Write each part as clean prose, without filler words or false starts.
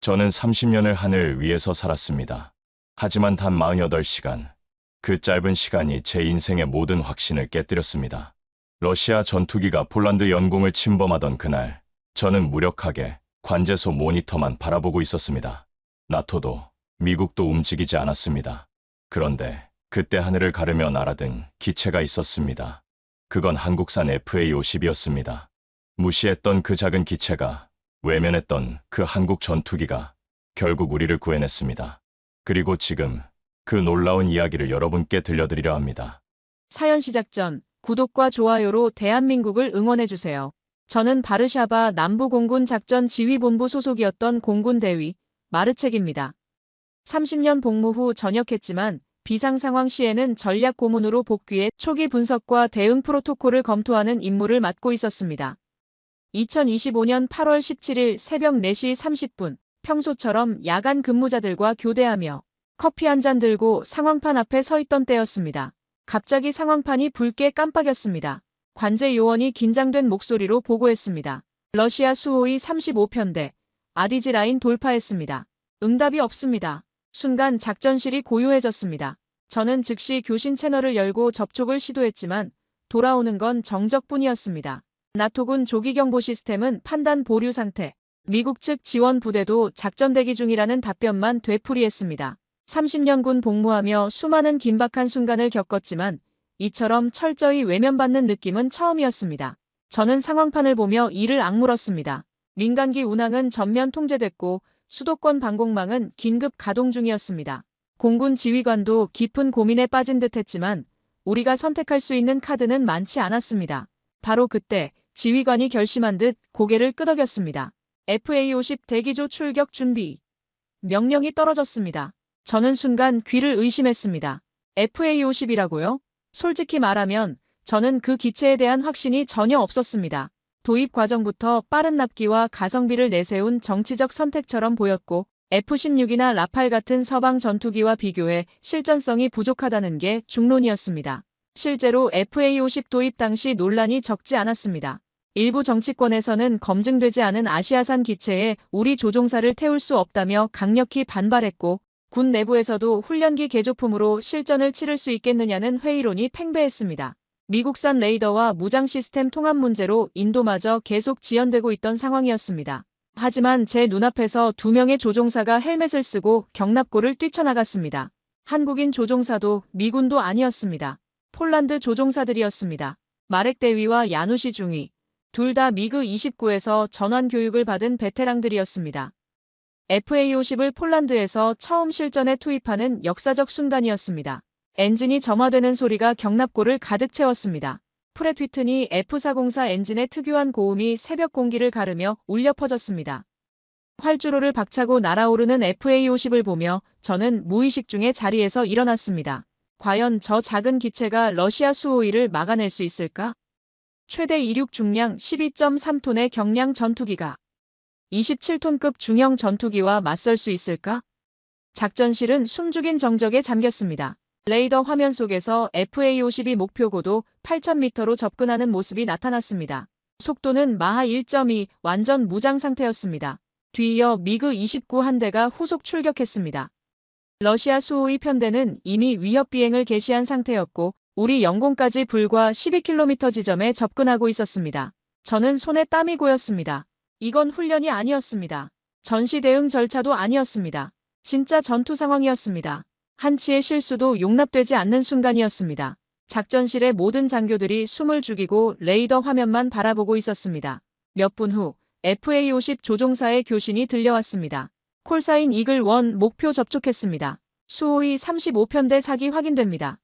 저는 30년을 하늘 위에서 살았습니다. 하지만 단 48시간. 그 짧은 시간이 제 인생의 모든 확신을 깨뜨렸습니다. 러시아 전투기가 폴란드 영공을 침범하던 그날, 저는 무력하게 관제소 모니터만 바라보고 있었습니다. 나토도, 미국도 움직이지 않았습니다. 그런데 그때 하늘을 가르며 날아든 기체가 있었습니다. 그건 한국산 FA-50이었습니다. 무시했던 그 작은 기체가, 외면했던 그 한국 전투기가 결국 우리를 구해냈습니다. 그리고 지금 그 놀라운 이야기를 여러분께 들려드리려 합니다. 사연 시작 전 구독과 좋아요로 대한민국을 응원해주세요. 저는 바르샤바 남부공군 작전지휘본부 소속이었던 공군대위 마르첵입니다. 30년 복무 후 전역했지만 비상상황 시에는 전략고문으로 복귀해 초기 분석과 대응 프로토콜을 검토하는 임무를 맡고 있었습니다. 2025년 8월 17일 새벽 4시 30분, 평소처럼 야간 근무자들과 교대하며 커피 한 잔 들고 상황판 앞에 서 있던 때였습니다. 갑자기 상황판이 붉게 깜빡였습니다. 관제 요원이 긴장된 목소리로 보고했습니다. 러시아 수호위 35편대, 아디지 라인 돌파했습니다. 응답이 없습니다. 순간 작전실이 고요해졌습니다. 저는 즉시 교신 채널을 열고 접촉을 시도했지만 돌아오는 건 정적뿐이었습니다. 나토군 조기경보 시스템은 판단 보류 상태, 미국 측 지원 부대도 작전 대기 중이라는 답변만 되풀이했습니다. 30년 군 복무하며 수많은 긴박한 순간을 겪었지만 이처럼 철저히 외면받는 느낌은 처음이었습니다. 저는 상황판을 보며 이를 악물었습니다. 민간기 운항은 전면 통제됐고 수도권 방공망은 긴급 가동 중이었습니다. 공군 지휘관도 깊은 고민에 빠진 듯했지만 우리가 선택할 수 있는 카드는 많지 않았습니다. 바로 그때 지휘관이 결심한 듯 고개를 끄덕였습니다. FA-50 대기조 출격 준비. 명령이 떨어졌습니다. 저는 순간 귀를 의심했습니다. FA-50이라고요? 솔직히 말하면 저는 그 기체에 대한 확신이 전혀 없었습니다. 도입 과정부터 빠른 납기와 가성비를 내세운 정치적 선택처럼 보였고 F-16이나 라팔 같은 서방 전투기와 비교해 실전성이 부족하다는 게 중론이었습니다. 실제로 FA-50 도입 당시 논란이 적지 않았습니다. 일부 정치권에서는 검증되지 않은 아시아산 기체에 우리 조종사를 태울 수 없다며 강력히 반발했고 군 내부에서도 훈련기 개조품으로 실전을 치를 수 있겠느냐는 회의론이 팽배했습니다. 미국산 레이더와 무장 시스템 통합 문제로 인도마저 계속 지연되고 있던 상황이었습니다. 하지만 제 눈앞에서 2명의 조종사가 헬멧을 쓰고 경납고를 뛰쳐나갔습니다. 한국인 조종사도 미군도 아니었습니다. 폴란드 조종사들이었습니다. 마렉 대위와 야누시 중위, 둘 다 미그 29에서 전환 교육을 받은 베테랑들이었습니다. FA-50을 폴란드에서 처음 실전에 투입하는 역사적 순간이었습니다. 엔진이 점화되는 소리가 경납고를 가득 채웠습니다. 프렛 휘트니 F404 엔진의 특유한 고음이 새벽 공기를 가르며 울려 퍼졌습니다. 활주로를 박차고 날아오르는 FA-50을 보며 저는 무의식 중에 자리에서 일어났습니다. 과연 저 작은 기체가 러시아 수호위를 막아낼 수 있을까? 최대 이륙 중량 12.3톤의 경량 전투기가 27톤급 중형 전투기와 맞설 수 있을까? 작전실은 숨죽인 정적에 잠겼습니다. 레이더 화면 속에서 FA-50이 목표 고도 8,000m로 접근하는 모습이 나타났습니다. 속도는 마하 1.2, 완전 무장 상태였습니다. 뒤이어 미그 29 한 대가 후속 출격했습니다. 러시아 수호위 편대는 이미 위협 비행을 개시한 상태였고 우리 영공까지 불과 12km 지점에 접근하고 있었습니다. 저는 손에 땀이 고였습니다. 이건 훈련이 아니었습니다. 전시 대응 절차도 아니었습니다. 진짜 전투 상황이었습니다. 한치의 실수도 용납되지 않는 순간이었습니다. 작전실의 모든 장교들이 숨을 죽이고 레이더 화면만 바라보고 있었습니다. 몇 분 후 FA-50 조종사의 교신이 들려왔습니다. 콜사인 이글1 목표 접촉했습니다. 수호위 35편대 사기 확인됩니다.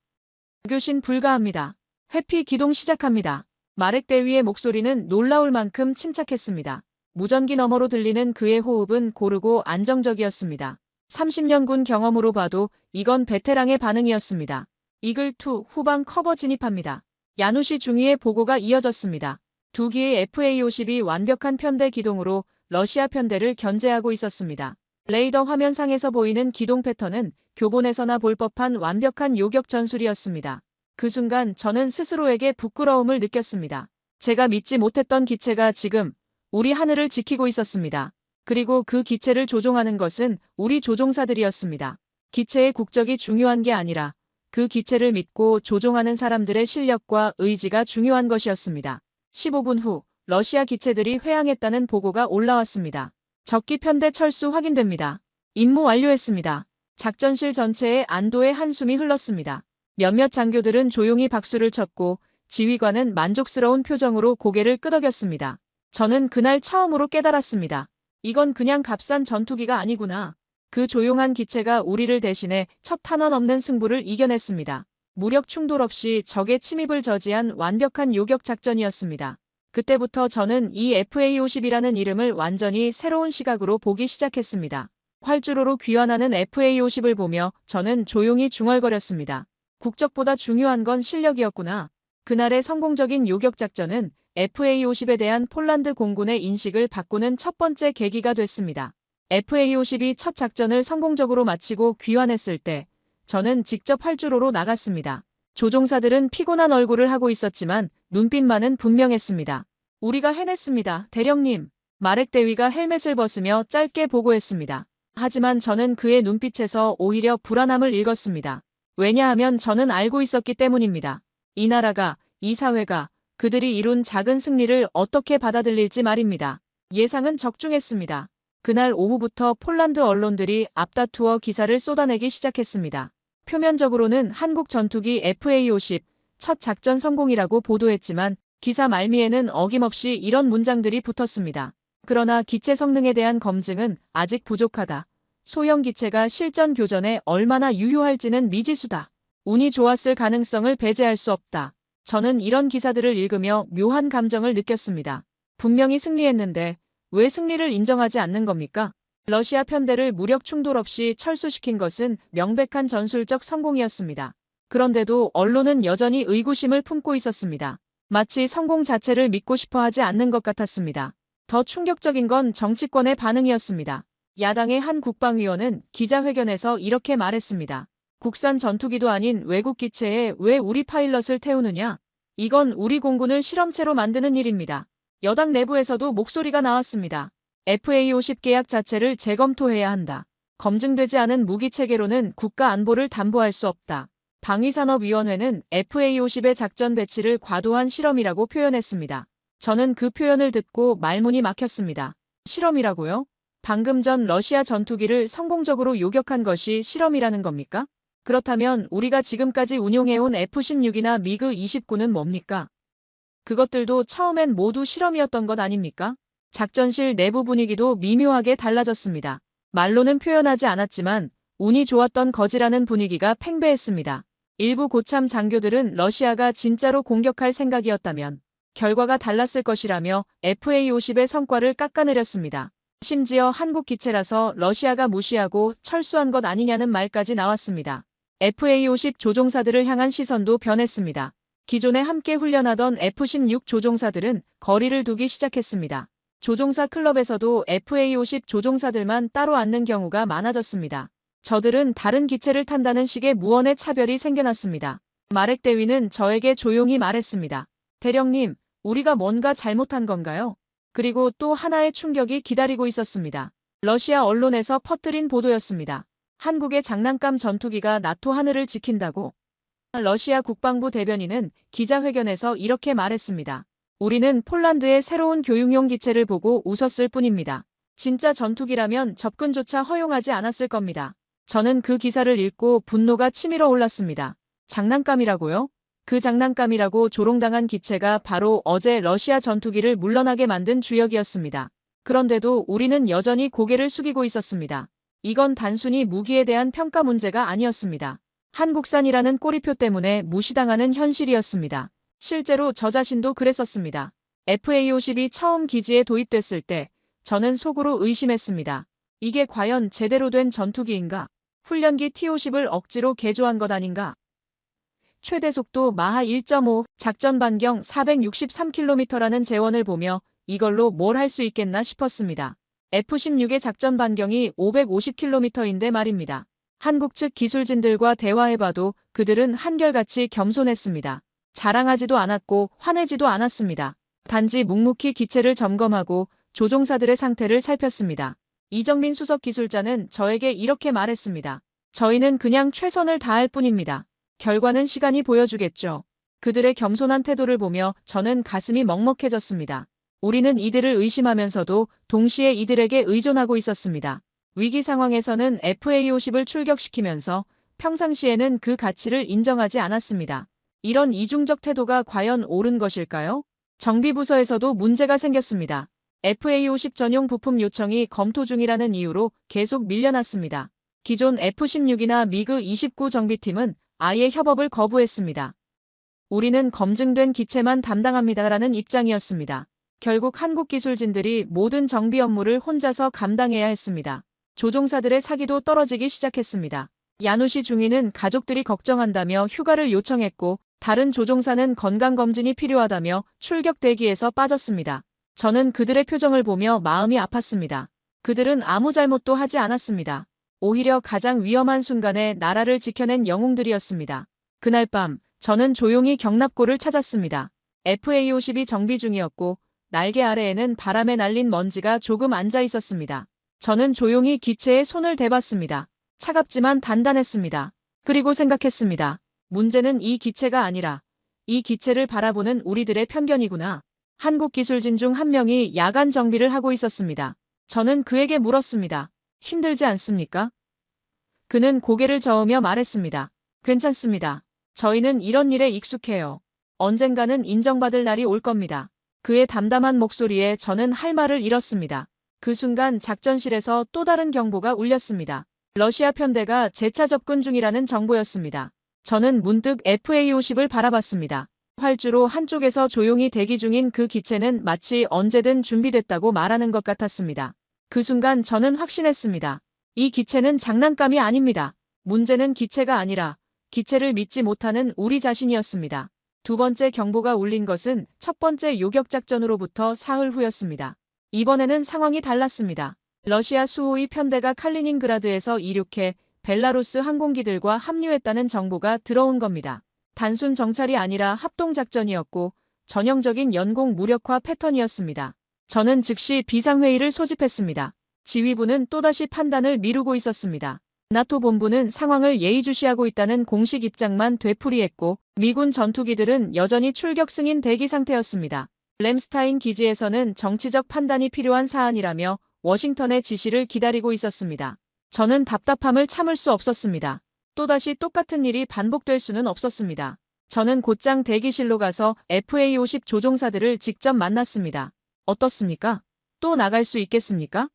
교신 불가합니다. 회피 기동 시작합니다. 마렉 대위의 목소리는 놀라울 만큼 침착했습니다. 무전기 너머로 들리는 그의 호흡은 고르고 안정적이었습니다. 30년 군 경험으로 봐도 이건 베테랑의 반응이었습니다. 이글2 후방 커버 진입합니다. 야누시 중위의 보고가 이어졌습니다. 2기의 FA-50이 완벽한 편대 기동으로 러시아 편대를 견제하고 있었습니다. 레이더 화면상에서 보이는 기동 패턴은 교본에서나 볼 법한 완벽한 요격 전술이었습니다. 그 순간 저는 스스로에게 부끄러움을 느꼈습니다. 제가 믿지 못했던 기체가 지금 우리 하늘을 지키고 있었습니다. 그리고 그 기체를 조종하는 것은 우리 조종사들이었습니다. 기체의 국적이 중요한 게 아니라 그 기체를 믿고 조종하는 사람들의 실력과 의지가 중요한 것이었습니다. 15분 후 러시아 기체들이 회항했다는 보고가 올라왔습니다. 적기 편대 철수 확인됩니다. 임무 완료했습니다. 작전실 전체에 안도의 한숨이 흘렀습니다. 몇몇 장교들은 조용히 박수를 쳤고 지휘관은 만족스러운 표정으로 고개를 끄덕였습니다. 저는 그날 처음으로 깨달았습니다. 이건 그냥 값싼 전투기가 아니구나. 그 조용한 기체가 우리를 대신해 첫 탄원 없는 승부를 이겨냈습니다. 무력 충돌 없이 적의 침입을 저지한 완벽한 요격 작전이었습니다. 그때부터 저는 이 FA-50이라는 이름을 완전히 새로운 시각으로 보기 시작했습니다. 활주로로 귀환하는 FA-50을 보며 저는 조용히 중얼거렸습니다. 국적보다 중요한 건 실력이었구나. 그날의 성공적인 요격 작전은 FA-50에 대한 폴란드 공군의 인식을 바꾸는 첫 번째 계기가 됐습니다. FA-50이 첫 작전을 성공적으로 마치고 귀환했을 때 저는 직접 활주로로 나갔습니다. 조종사들은 피곤한 얼굴을 하고 있었지만 눈빛만은 분명했습니다. 우리가 해냈습니다, 대령님. 마렉 대위가 헬멧을 벗으며 짧게 보고했습니다. 하지만 저는 그의 눈빛에서 오히려 불안함을 읽었습니다. 왜냐하면 저는 알고 있었기 때문입니다. 이 나라가, 이 사회가 그들이 이룬 작은 승리를 어떻게 받아들일지 말입니다. 예상은 적중했습니다. 그날 오후부터 폴란드 언론들이 앞다투어 기사를 쏟아내기 시작했습니다. 표면적으로는 한국 전투기 FA-50 첫 작전 성공이라고 보도했지만 기사 말미에는 어김없이 이런 문장들이 붙었습니다. 그러나 기체 성능에 대한 검증은 아직 부족하다. 소형 기체가 실전 교전에 얼마나 유효할지는 미지수다. 운이 좋았을 가능성을 배제할 수 없다. 저는 이런 기사들을 읽으며 묘한 감정을 느꼈습니다. 분명히 승리했는데 왜 승리를 인정하지 않는 겁니까? 러시아 편대를 무력 충돌 없이 철수시킨 것은 명백한 전술적 성공이었습니다. 그런데도 언론은 여전히 의구심을 품고 있었습니다. 마치 성공 자체를 믿고 싶어 하지 않는 것 같았습니다. 더 충격적인 건 정치권의 반응이었습니다. 야당의 한 국방위원은 기자회견에서 이렇게 말했습니다. 국산 전투기도 아닌 외국 기체에 왜 우리 파일럿을 태우느냐? 이건 우리 공군을 실험체로 만드는 일입니다. 여당 내부에서도 목소리가 나왔습니다. FA-50 계약 자체를 재검토해야 한다. 검증되지 않은 무기체계로는 국가 안보를 담보할 수 없다. 방위산업위원회는 FA-50의 작전 배치를 과도한 실험이라고 표현했습니다. 저는 그 표현을 듣고 말문이 막혔습니다. 실험이라고요? 방금 전 러시아 전투기를 성공적으로 요격한 것이 실험이라는 겁니까? 그렇다면 우리가 지금까지 운용해온 F-16이나 미그-29는 뭡니까? 그것들도 처음엔 모두 실험이었던 것 아닙니까? 작전실 내부 분위기도 미묘하게 달라졌습니다. 말로는 표현하지 않았지만 운이 좋았던 거지라는 분위기가 팽배했습니다. 일부 고참 장교들은 러시아가 진짜로 공격할 생각이었다면 결과가 달랐을 것이라며 FA-50의 성과를 깎아내렸습니다. 심지어 한국 기체라서 러시아가 무시하고 철수한 것 아니냐는 말까지 나왔습니다. FA-50 조종사들을 향한 시선도 변했습니다. 기존에 함께 훈련하던 F-16 조종사들은 거리를 두기 시작했습니다. 조종사 클럽에서도 FA-50 조종사들만 따로 앉는 경우가 많아졌습니다. 저들은 다른 기체를 탄다는 식의 무언의 차별이 생겨났습니다. 마렉 대위는 저에게 조용히 말했습니다. 대령님, 우리가 뭔가 잘못한 건가요? 그리고 또 하나의 충격이 기다리고 있었습니다. 러시아 언론에서 퍼뜨린 보도였습니다. 한국의 장난감 전투기가 나토 하늘을 지킨다고. 러시아 국방부 대변인은 기자회견에서 이렇게 말했습니다. 우리는 폴란드의 새로운 교육용 기체를 보고 웃었을 뿐입니다. 진짜 전투기라면 접근조차 허용하지 않았을 겁니다. 저는 그 기사를 읽고 분노가 치밀어 올랐습니다. 장난감이라고요? 그 장난감이라고 조롱당한 기체가 바로 어제 러시아 전투기를 물러나게 만든 주역이었습니다. 그런데도 우리는 여전히 고개를 숙이고 있었습니다. 이건 단순히 무기에 대한 평가 문제가 아니었습니다. 한국산이라는 꼬리표 때문에 무시당하는 현실이었습니다. 실제로 저 자신도 그랬었습니다. FA-50이 처음 기지에 도입됐을 때 저는 속으로 의심했습니다. 이게 과연 제대로 된 전투기인가? 훈련기 T-50을 억지로 개조한 것 아닌가? 최대 속도 마하 1.5, 작전 반경 463km라는 재원을 보며 이걸로 뭘 할 수 있겠나 싶었습니다. F-16의 작전 반경이 550km인데 말입니다. 한국 측 기술진들과 대화해봐도 그들은 한결같이 겸손했습니다. 자랑하지도 않았고 화내지도 않았습니다. 단지 묵묵히 기체를 점검하고 조종사들의 상태를 살폈습니다. 이정민 수석 기술자는 저에게 이렇게 말했습니다. 저희는 그냥 최선을 다할 뿐입니다. 결과는 시간이 보여주겠죠. 그들의 겸손한 태도를 보며 저는 가슴이 먹먹해졌습니다. 우리는 이들을 의심하면서도 동시에 이들에게 의존하고 있었습니다. 위기 상황에서는 FA-50을 출격시키면서 평상시에는 그 가치를 인정하지 않았습니다. 이런 이중적 태도가 과연 옳은 것일까요? 정비부서에서도 문제가 생겼습니다. FA-50 전용 부품 요청이 검토 중이라는 이유로 계속 밀려났습니다. 기존 F-16이나 미그-29 정비팀은 아예 협업을 거부했습니다. 우리는 검증된 기체만 담당합니다라는 입장이었습니다. 결국 한국 기술진들이 모든 정비 업무를 혼자서 감당해야 했습니다. 조종사들의 사기도 떨어지기 시작했습니다. 야누시 중위는 가족들이 걱정한다며 휴가를 요청했고 다른 조종사는 건강검진이 필요하다며 출격 대기에서 빠졌습니다. 저는 그들의 표정을 보며 마음이 아팠습니다. 그들은 아무 잘못도 하지 않았습니다. 오히려 가장 위험한 순간에 나라를 지켜낸 영웅들이었습니다. 그날 밤 저는 조용히 경납고를 찾았습니다. FA-50이 정비 중이었고 날개 아래에는 바람에 날린 먼지가 조금 앉아 있었습니다. 저는 조용히 기체에 손을 대봤습니다. 차갑지만 단단했습니다. 그리고 생각했습니다. 문제는 이 기체가 아니라 이 기체를 바라보는 우리들의 편견이구나. 한국 기술진 중 한 명이 야간 정비를 하고 있었습니다. 저는 그에게 물었습니다. 힘들지 않습니까? 그는 고개를 저으며 말했습니다. 괜찮습니다. 저희는 이런 일에 익숙해요. 언젠가는 인정받을 날이 올 겁니다. 그의 담담한 목소리에 저는 할 말을 잃었습니다. 그 순간 작전실에서 또 다른 경보가 울렸습니다. 러시아 편대가 재차 접근 중이라는 정보였습니다. 저는 문득 FA-50을 바라봤습니다. 활주로 한쪽에서 조용히 대기 중인 그 기체는 마치 언제든 준비됐다고 말하는 것 같았습니다. 그 순간 저는 확신했습니다. 이 기체는 장난감이 아닙니다. 문제는 기체가 아니라 기체를 믿지 못하는 우리 자신이었습니다. 두 번째 경보가 울린 것은 첫 번째 요격작전으로부터 사흘 후였습니다. 이번에는 상황이 달랐습니다. 러시아 수호위 편대가 칼리닝그라드에서 이륙해 벨라루스 항공기들과 합류했다는 정보가 들어온 겁니다. 단순 정찰이 아니라 합동작전이었고 전형적인 연공 무력화 패턴이었습니다. 저는 즉시 비상회의를 소집했습니다. 지휘부는 또다시 판단을 미루고 있었습니다. 나토 본부는 상황을 예의주시하고 있다는 공식 입장만 되풀이했고 미군 전투기들은 여전히 출격 승인 대기 상태였습니다. 램스타인 기지에서는 정치적 판단이 필요한 사안이라며 워싱턴의 지시를 기다리고 있었습니다. 저는 답답함을 참을 수 없었습니다. 또다시 똑같은 일이 반복될 수는 없었습니다. 저는 곧장 대기실로 가서 FA-50 조종사들을 직접 만났습니다. 어떻습니까? 또 나갈 수 있겠습니까?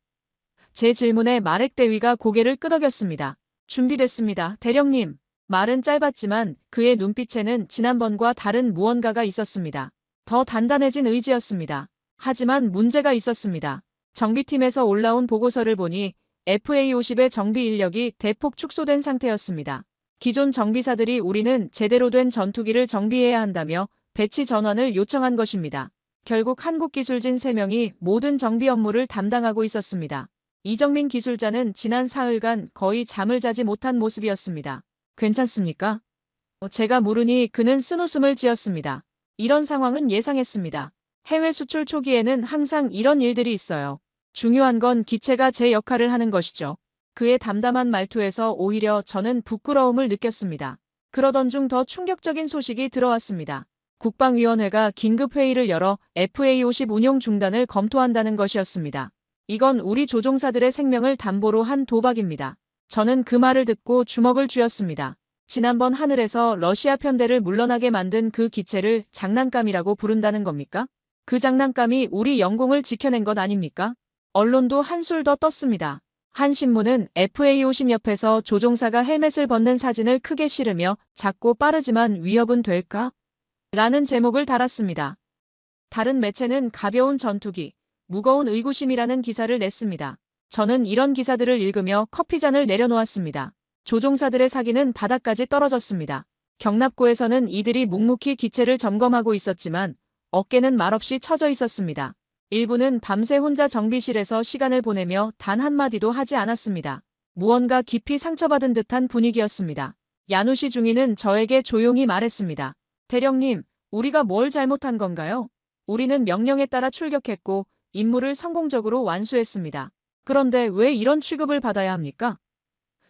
제 질문에 마렉 대위가 고개를 끄덕였습니다. 준비됐습니다, 대령님. 말은 짧았지만 그의 눈빛에는 지난번과 다른 무언가가 있었습니다. 더 단단해진 의지였습니다. 하지만 문제가 있었습니다. 정비팀에서 올라온 보고서를 보니 FA-50의 정비 인력이 대폭 축소된 상태였습니다. 기존 정비사들이 우리는 제대로 된 전투기를 정비해야 한다며 배치 전환을 요청한 것입니다. 결국 한국 기술진 3명이 모든 정비 업무를 담당하고 있었습니다. 이정민 기술자는 지난 사흘간 거의 잠을 자지 못한 모습이었습니다. 괜찮습니까? 제가 물으니 그는 쓴웃음을 지었습니다. 이런 상황은 예상했습니다. 해외 수출 초기에는 항상 이런 일들이 있어요. 중요한 건 기체가 제 역할을 하는 것이죠. 그의 담담한 말투에서 오히려 저는 부끄러움을 느꼈습니다. 그러던 중 더 충격적인 소식이 들어왔습니다. 국방위원회가 긴급회의를 열어 FA-50 운용 중단을 검토한다는 것이었습니다. 이건 우리 조종사들의 생명을 담보로 한 도박입니다. 저는 그 말을 듣고 주먹을 쥐었습니다. 지난번 하늘에서 러시아 편대를 물러나게 만든 그 기체를 장난감이라고 부른다는 겁니까? 그 장난감이 우리 영공을 지켜낸 것 아닙니까? 언론도 한술 더 떴습니다. 한 신문은 FA-50 옆에서 조종사가 헬멧을 벗는 사진을 크게 실으며 작고 빠르지만 위협은 될까? 라는 제목을 달았습니다. 다른 매체는 가벼운 전투기, 무거운 의구심이라는 기사를 냈습니다. 저는 이런 기사들을 읽으며 커피잔을 내려놓았습니다. 조종사들의 사기는 바닥까지 떨어졌습니다. 경납고에서는 이들이 묵묵히 기체를 점검하고 있었지만 어깨는 말없이 처져 있었습니다. 일부는 밤새 혼자 정비실에서 시간을 보내며 단 한마디도 하지 않았습니다. 무언가 깊이 상처받은 듯한 분위기였습니다. 야누시 중위는 저에게 조용히 말했습니다. 대령님, 우리가 뭘 잘못한 건가요? 우리는 명령에 따라 출격했고 임무를 성공적으로 완수했습니다. 그런데 왜 이런 취급을 받아야 합니까?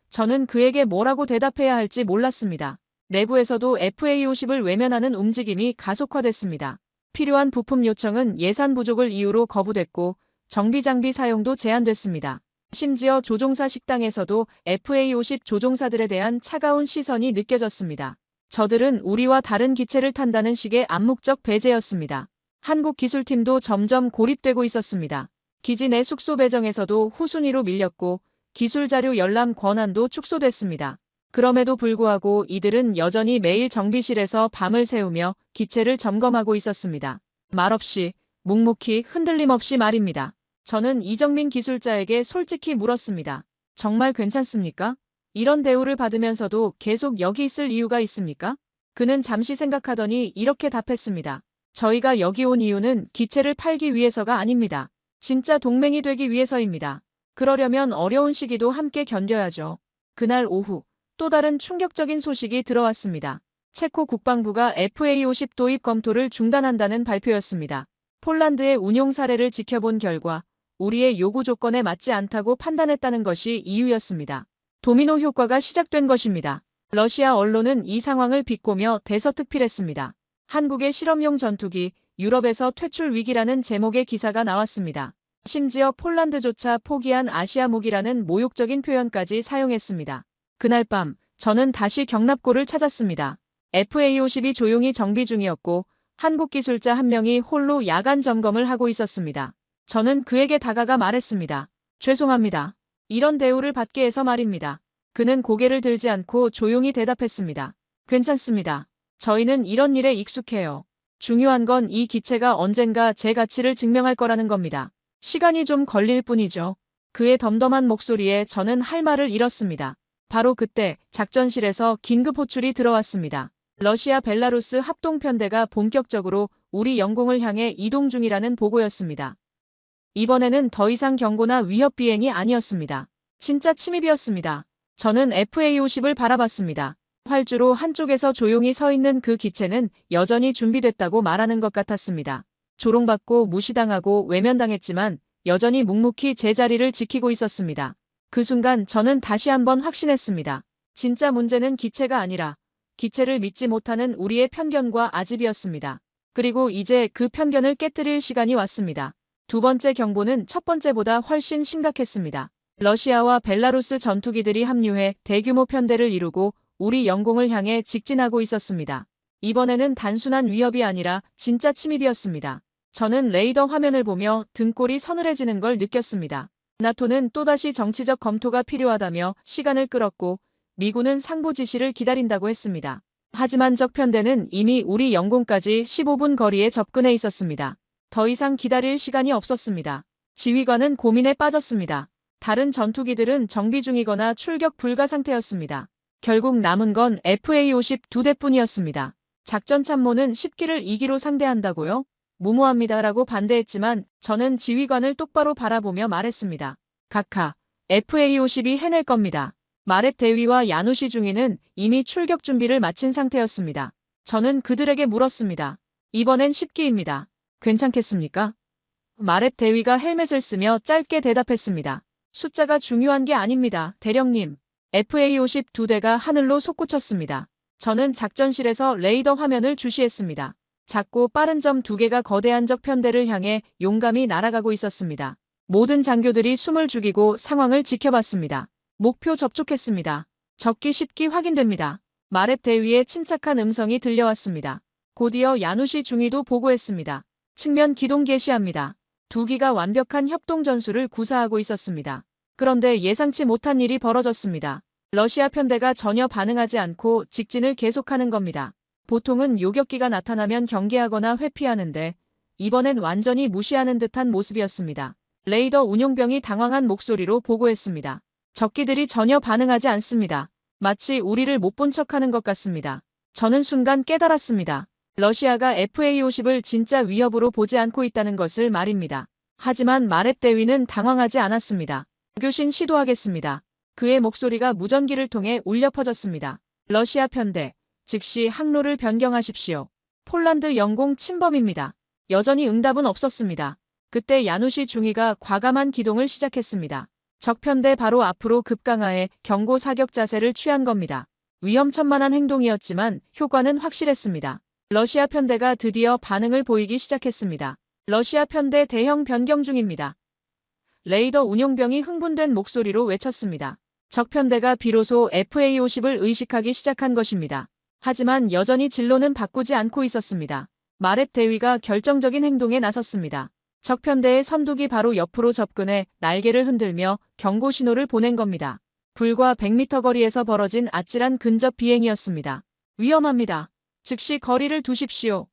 저는 그에게 뭐라고 대답해야 할지 몰랐습니다. 내부에서도 FA50을 외면하는 움직임이 가속화됐습니다. 필요한 부품 요청은 예산 부족을 이유로 거부됐고 정비 장비 사용도 제한됐습니다. 심지어 조종사 식당에서도 FA50 조종사들에 대한 차가운 시선이 느껴졌습니다. 저들은 우리와 다른 기체를 탄다는 식의 암묵적 배제였습니다. 한국 기술팀도 점점 고립되고 있었습니다. 기지 내 숙소 배정에서도 후순위로 밀렸고 기술 자료 열람 권한도 축소됐습니다. 그럼에도 불구하고 이들은 여전히 매일 정비실에서 밤을 새우며 기체를 점검하고 있었습니다. 말없이, 묵묵히, 흔들림 없이 말입니다. 저는 이정민 기술자에게 솔직히 물었습니다. 정말 괜찮습니까? 이런 대우를 받으면서도 계속 여기 있을 이유가 있습니까? 그는 잠시 생각하더니 이렇게 답했습니다. 저희가 여기 온 이유는 기체를 팔기 위해서가 아닙니다. 진짜 동맹이 되기 위해서입니다. 그러려면 어려운 시기도 함께 견뎌야죠. 그날 오후 또 다른 충격적인 소식이 들어왔습니다. 체코 국방부가 FA50 도입 검토를 중단한다는 발표였습니다. 폴란드의 운용 사례를 지켜본 결과 우리의 요구 조건에 맞지 않다고 판단했다는 것이 이유였습니다. 도미노 효과가 시작된 것입니다. 러시아 언론은 이 상황을 비꼬며 대서특필했습니다. 한국의 실험용 전투기, 유럽에서 퇴출 위기라는 제목의 기사가 나왔습니다. 심지어 폴란드조차 포기한 아시아 무기라는 모욕적인 표현까지 사용했습니다. 그날 밤 저는 다시 경납고를 찾았습니다. FA50이 조용히 정비 중이었고 한국 기술자 한 명이 홀로 야간 점검을 하고 있었습니다. 저는 그에게 다가가 말했습니다. 죄송합니다. 이런 대우를 받게 해서 말입니다. 그는 고개를 들지 않고 조용히 대답했습니다. 괜찮습니다. 저희는 이런 일에 익숙해요. 중요한 건 이 기체가 언젠가 제 가치를 증명할 거라는 겁니다. 시간이 좀 걸릴 뿐이죠. 그의 덤덤한 목소리에 저는 할 말을 잃었습니다. 바로 그때 작전실에서 긴급 호출이 들어왔습니다. 러시아 벨라루스 합동편대가 본격적으로 우리 영공을 향해 이동 중이라는 보고였습니다. 이번에는 더 이상 경고나 위협 비행이 아니었습니다. 진짜 침입이었습니다. 저는 FA50을 바라봤습니다. 활주로 한쪽에서 조용히 서 있는 그 기체는 여전히 준비됐다고 말하는 것 같았습니다. 조롱받고 무시당하고 외면당했지만 여전히 묵묵히 제자리를 지키고 있었습니다. 그 순간 저는 다시 한번 확신했습니다. 진짜 문제는 기체가 아니라 기체를 믿지 못하는 우리의 편견과 아집이었습니다. 그리고 이제 그 편견을 깨뜨릴 시간이 왔습니다. 두 번째 경보는 첫 번째보다 훨씬 심각했습니다. 러시아와 벨라루스 전투기들이 합류해 대규모 편대를 이루고 우리 영공을 향해 직진하고 있었습니다. 이번에는 단순한 위협이 아니라 진짜 침입이었습니다. 저는 레이더 화면을 보며 등골이 서늘해지는 걸 느꼈습니다. 나토는 또다시 정치적 검토가 필요하다며 시간을 끌었고 미군은 상부 지시를 기다린다고 했습니다. 하지만 적 편대는 이미 우리 영공까지 15분 거리에 접근해 있었습니다. 더 이상 기다릴 시간이 없었습니다. 지휘관은 고민에 빠졌습니다. 다른 전투기들은 정비 중이거나 출격 불가 상태였습니다. 결국 남은 건 FA50 2대뿐이었습니다. 작전 참모는 10기를 2기로 상대한다고요? 무모합니다라고 반대했지만 저는 지휘관을 똑바로 바라보며 말했습니다. 각하, FA50이 해낼 겁니다. 마렙 대위와 야누시 중위는 이미 출격 준비를 마친 상태였습니다. 저는 그들에게 물었습니다. 이번엔 10기입니다. 괜찮겠습니까? 마렙 대위가 헬멧을 쓰며 짧게 대답했습니다. 숫자가 중요한 게 아닙니다, 대령님. FA50 2대가 하늘로 솟구쳤습니다. 저는 작전실에서 레이더 화면을 주시했습니다. 작고 빠른 점 2개가 거대한 적 편대를 향해 용감히 날아가고 있었습니다. 모든 장교들이 숨을 죽이고 상황을 지켜봤습니다. 목표 접촉했습니다. 적기 10기 확인됩니다. 마렙 대위의 침착한 음성이 들려왔습니다. 곧이어 야누시 중위도 보고했습니다. 측면 기동 개시합니다. 2기가 완벽한 협동 전술을 구사하고 있었습니다. 그런데 예상치 못한 일이 벌어졌습니다. 러시아 편대가 전혀 반응하지 않고 직진을 계속하는 겁니다. 보통은 요격기가 나타나면 경계하거나 회피하는데 이번엔 완전히 무시하는 듯한 모습이었습니다. 레이더 운용병이 당황한 목소리로 보고했습니다. 적기들이 전혀 반응하지 않습니다. 마치 우리를 못 본 척하는 것 같습니다. 저는 순간 깨달았습니다. 러시아가 FA50을 진짜 위협으로 보지 않고 있다는 것을 말입니다. 하지만 마렙 대위는 당황하지 않았습니다. 교신 시도하겠습니다. 그의 목소리가 무전기를 통해 울려 퍼졌습니다. 러시아 편대, 즉시 항로를 변경하십시오. 폴란드 영공 침범입니다. 여전히 응답은 없었습니다. 그때 야누시 중위가 과감한 기동을 시작했습니다. 적편대 바로 앞으로 급강하에 경고 사격 자세를 취한 겁니다. 위험천만한 행동이었지만 효과는 확실했습니다. 러시아 편대가 드디어 반응을 보이기 시작했습니다. 러시아 편대 대형 변경 중입니다. 레이더 운용병이 흥분된 목소리로 외쳤습니다. 적편대가 비로소 FA-50을 의식하기 시작한 것입니다. 하지만 여전히 진로는 바꾸지 않고 있었습니다. 마렙 대위가 결정적인 행동에 나섰습니다. 적편대의 선두기 바로 옆으로 접근해 날개를 흔들며 경고 신호를 보낸 겁니다. 불과 100m 거리에서 벌어진 아찔한 근접 비행이었습니다. 위험합니다. 즉시 거리를 두십시오.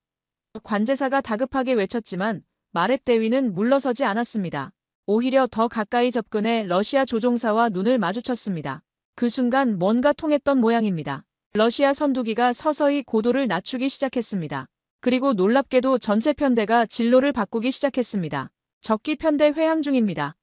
관제사가 다급하게 외쳤지만 마렙 대위는 물러서지 않았습니다. 오히려 더 가까이 접근해 러시아 조종사와 눈을 마주쳤습니다. 그 순간 뭔가 통했던 모양입니다. 러시아 선두기가 서서히 고도를 낮추기 시작했습니다. 그리고 놀랍게도 전체 편대가 진로를 바꾸기 시작했습니다. 적기 편대 회항 중입니다.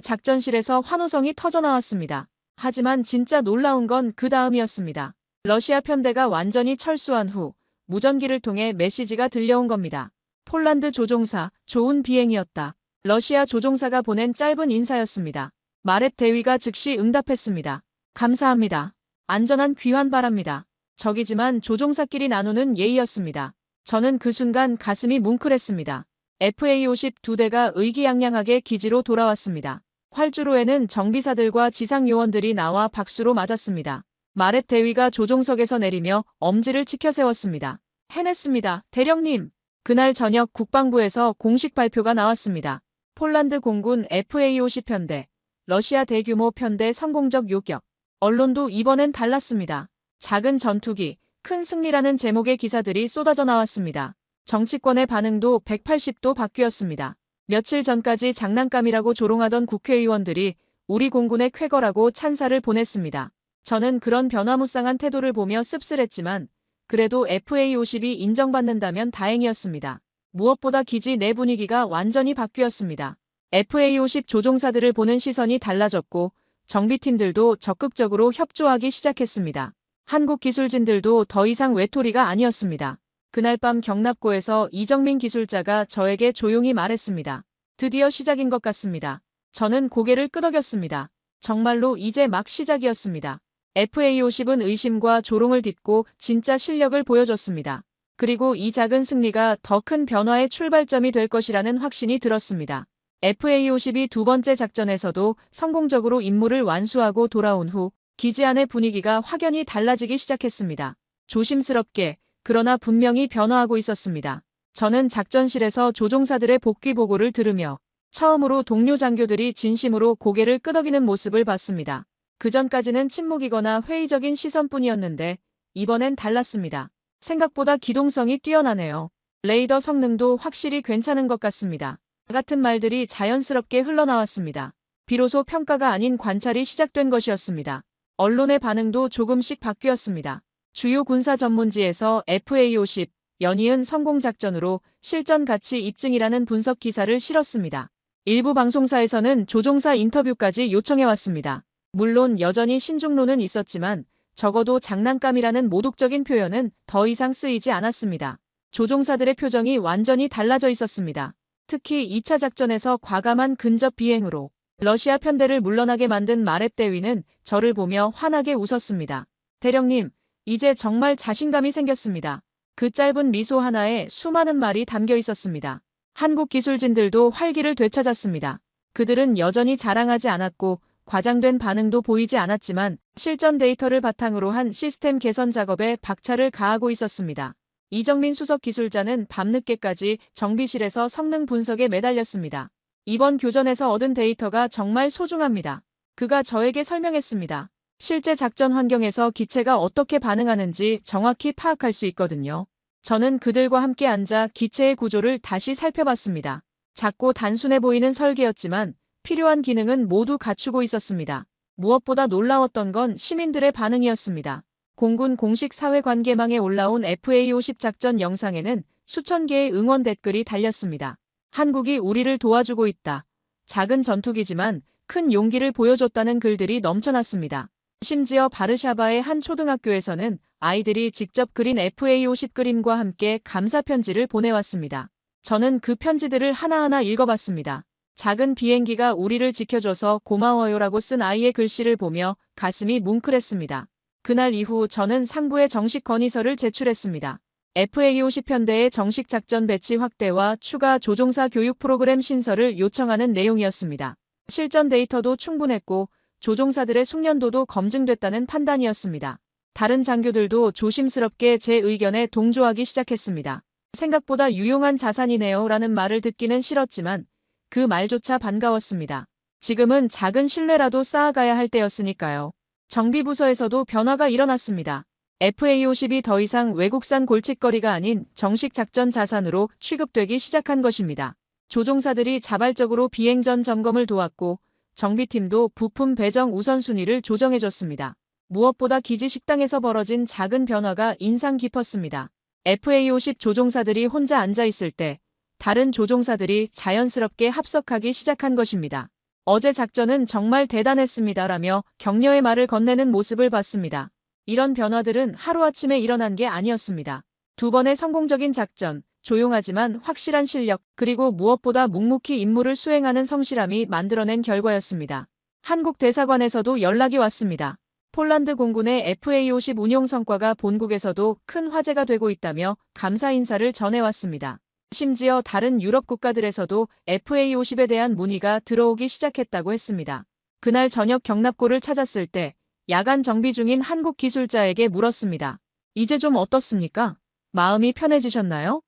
작전실에서 환호성이 터져나왔습니다. 하지만 진짜 놀라운 건 그 다음이었습니다. 러시아 편대가 완전히 철수한 후 무전기를 통해 메시지가 들려온 겁니다. 폴란드 조종사, 좋은 비행이었다. 러시아 조종사가 보낸 짧은 인사였습니다. 마렙 대위가 즉시 응답했습니다. 감사합니다. 안전한 귀환 바랍니다. 적이지만 조종사끼리 나누는 예의였습니다. 저는 그 순간 가슴이 뭉클했습니다. FA-50 두 대가 의기양양하게 기지로 돌아왔습니다. 활주로에는 정비사들과 지상요원들이 나와 박수로 맞았습니다. 마렙 대위가 조종석에서 내리며 엄지를 치켜 세웠습니다. 해냈습니다. 대령님. 그날 저녁 국방부에서 공식 발표가 나왔습니다. 폴란드 공군 FA-50 편대, 러시아 대규모 편대 성공적 요격. 언론도 이번엔 달랐습니다. 작은 전투기, 큰 승리라는 제목의 기사들이 쏟아져 나왔습니다. 정치권의 반응도 180도 바뀌었습니다. 며칠 전까지 장난감이라고 조롱하던 국회의원들이 우리 공군의 쾌거라고 찬사를 보냈습니다. 저는 그런 변화무쌍한 태도를 보며 씁쓸했지만 그래도 FA-50이 인정받는다면 다행이었습니다. 무엇보다 기지 내 분위기가 완전히 바뀌었습니다. FA-50 조종사들을 보는 시선이 달라졌고 정비팀들도 적극적으로 협조하기 시작했습니다. 한국 기술진들도 더 이상 외톨이가 아니었습니다. 그날 밤 경납고에서 이정민 기술자가 저에게 조용히 말했습니다. 드디어 시작인 것 같습니다. 저는 고개를 끄덕였습니다. 정말로 이제 막 시작이었습니다. FA-50은 의심과 조롱을 딛고 진짜 실력을 보여줬습니다. 그리고 이 작은 승리가 더 큰 변화의 출발점이 될 것이라는 확신이 들었습니다. FA-50이 두 번째 작전에서도 성공적으로 임무를 완수하고 돌아온 후 기지 안의 분위기가 확연히 달라지기 시작했습니다. 조심스럽게, 그러나 분명히 변화하고 있었습니다. 저는 작전실에서 조종사들의 복귀 보고를 들으며 처음으로 동료 장교들이 진심으로 고개를 끄덕이는 모습을 봤습니다. 그전까지는 침묵이거나 회의적인 시선뿐이었는데 이번엔 달랐습니다. 생각보다 기동성이 뛰어나네요. 레이더 성능도 확실히 괜찮은 것 같습니다. 같은 말들이 자연스럽게 흘러나왔습니다. 비로소 평가가 아닌 관찰이 시작된 것이었습니다. 언론의 반응도 조금씩 바뀌었습니다. 주요 군사 전문지에서 FA-50 연이은 성공작전으로 실전 가치 입증이라는 분석 기사를 실었습니다. 일부 방송사에서는 조종사 인터뷰까지 요청해왔습니다. 물론 여전히 신중론은 있었지만 적어도 장난감이라는 모독적인 표현은 더 이상 쓰이지 않았습니다. 조종사들의 표정이 완전히 달라져 있었습니다. 특히 2차 작전에서 과감한 근접 비행으로 러시아 편대를 물러나게 만든 마렙 대위는 저를 보며 환하게 웃었습니다. 대령님, 이제 정말 자신감이 생겼습니다. 그 짧은 미소 하나에 수많은 말이 담겨 있었습니다. 한국 기술진들도 활기를 되찾았습니다. 그들은 여전히 자랑하지 않았고 과장된 반응도 보이지 않았지만 실전 데이터를 바탕으로 한 시스템 개선 작업에 박차를 가하고 있었습니다. 이정민 수석 기술자는 밤늦게까지 정비실에서 성능 분석에 매달렸습니다. 이번 교전에서 얻은 데이터가 정말 소중합니다. 그가 저에게 설명했습니다. 실제 작전 환경에서 기체가 어떻게 반응하는지 정확히 파악할 수 있거든요. 저는 그들과 함께 앉아 기체의 구조를 다시 살펴봤습니다. 작고 단순해 보이는 설계였지만 필요한 기능은 모두 갖추고 있었습니다. 무엇보다 놀라웠던 건 시민들의 반응이었습니다. 공군 공식 사회관계망에 올라온 FA-50 작전 영상에는 수천 개의 응원 댓글이 달렸습니다. 한국이 우리를 도와주고 있다. 작은 전투기지만 큰 용기를 보여줬다는 글들이 넘쳐났습니다. 심지어 바르샤바의 한 초등학교에서는 아이들이 직접 그린 FA-50 그림과 함께 감사 편지를 보내왔습니다. 저는 그 편지들을 하나하나 읽어봤습니다. 작은 비행기가 우리를 지켜줘서 고마워요라고 쓴 아이의 글씨를 보며 가슴이 뭉클했습니다. 그날 이후 저는 상부에 정식 건의서를 제출했습니다. FA50 편대의 정식 작전 배치 확대와 추가 조종사 교육 프로그램 신설을 요청하는 내용이었습니다. 실전 데이터도 충분했고 조종사들의 숙련도도 검증됐다는 판단이었습니다. 다른 장교들도 조심스럽게 제 의견에 동조하기 시작했습니다. 생각보다 유용한 자산이네요 라는 말을 듣기는 싫었지만 그 말조차 반가웠습니다. 지금은 작은 신뢰라도 쌓아가야 할 때였으니까요. 정비부서에서도 변화가 일어났습니다. FA50이 더 이상 외국산 골칫거리가 아닌 정식 작전 자산으로 취급되기 시작한 것입니다. 조종사들이 자발적으로 비행 전 점검을 도왔고 정비팀도 부품 배정 우선순위를 조정해줬습니다. 무엇보다 기지 식당에서 벌어진 작은 변화가 인상 깊었습니다. FA50 조종사들이 혼자 앉아있을 때 다른 조종사들이 자연스럽게 합석하기 시작한 것입니다. 어제 작전은 정말 대단했습니다라며 격려의 말을 건네는 모습을 봤습니다. 이런 변화들은 하루아침에 일어난 게 아니었습니다. 두 번의 성공적인 작전, 조용하지만 확실한 실력, 그리고 무엇보다 묵묵히 임무를 수행하는 성실함이 만들어낸 결과였습니다. 한국 대사관에서도 연락이 왔습니다. 폴란드 공군의 FA50 운용 성과가 본국에서도 큰 화제가 되고 있다며 감사 인사를 전해왔습니다. 심지어 다른 유럽 국가들에서도 FA50에 대한 문의가 들어오기 시작했다고 했습니다. 그날 저녁 경납고를 찾았을 때 야간 정비 중인 한국 기술자에게 물었습니다. 이제 좀 어떻습니까? 마음이 편해지셨나요?